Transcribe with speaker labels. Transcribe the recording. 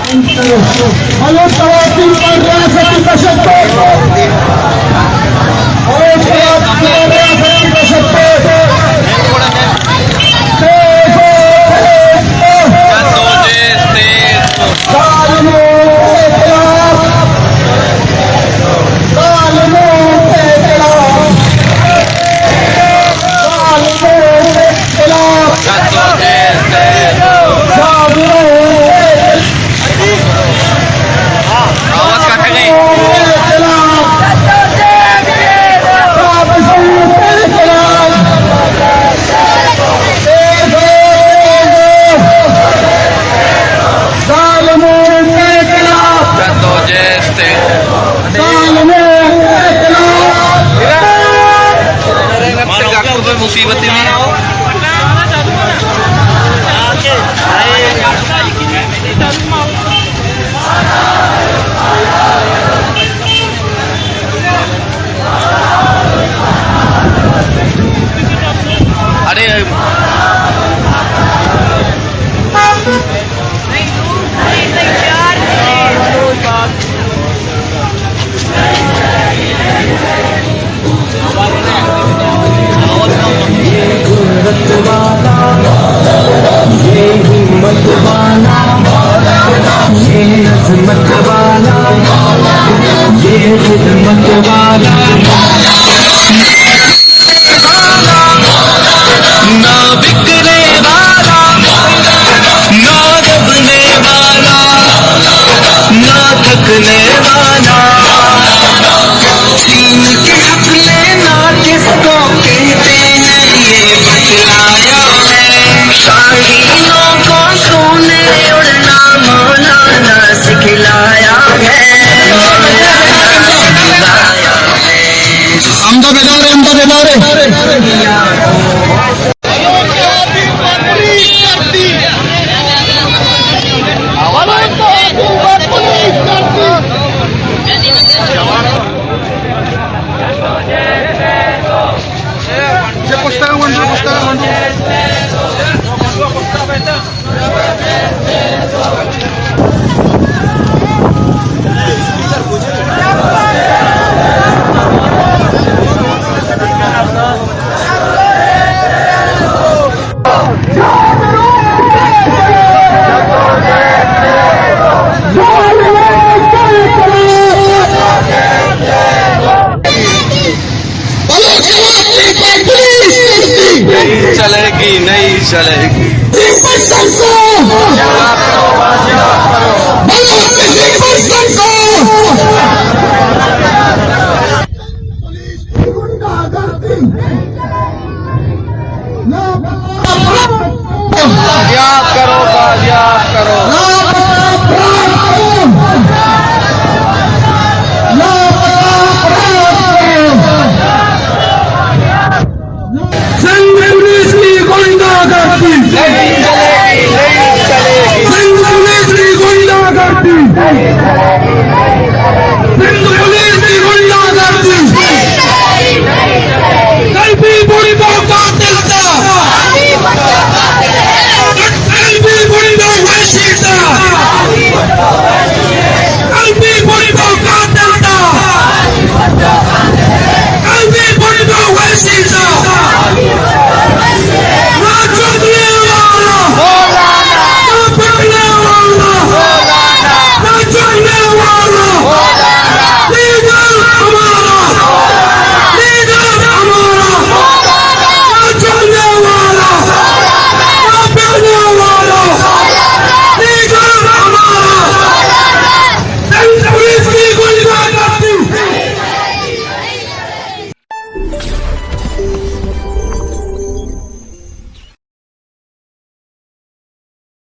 Speaker 1: Al-Tawafin Al-Rafat Al-Tashabbut Al-Tawafin Al-Rafat Al-Tashabbut
Speaker 2: मुसीबत में अरे
Speaker 1: ये हिम्मत वाला ये नज़मत वाला ये खिदमत वाला
Speaker 2: ना बिकने वाला ना दबने वाला ना थकने वाला
Speaker 1: चीन के अपने ना किसको कहते हैं ये बतलाया है शाहीनों को सोने उड़ना मौलाना सिखलाया है
Speaker 2: আমদা বেদারে चलेगी नहीं चलेगी
Speaker 1: पुलिस की गुंडागर्दी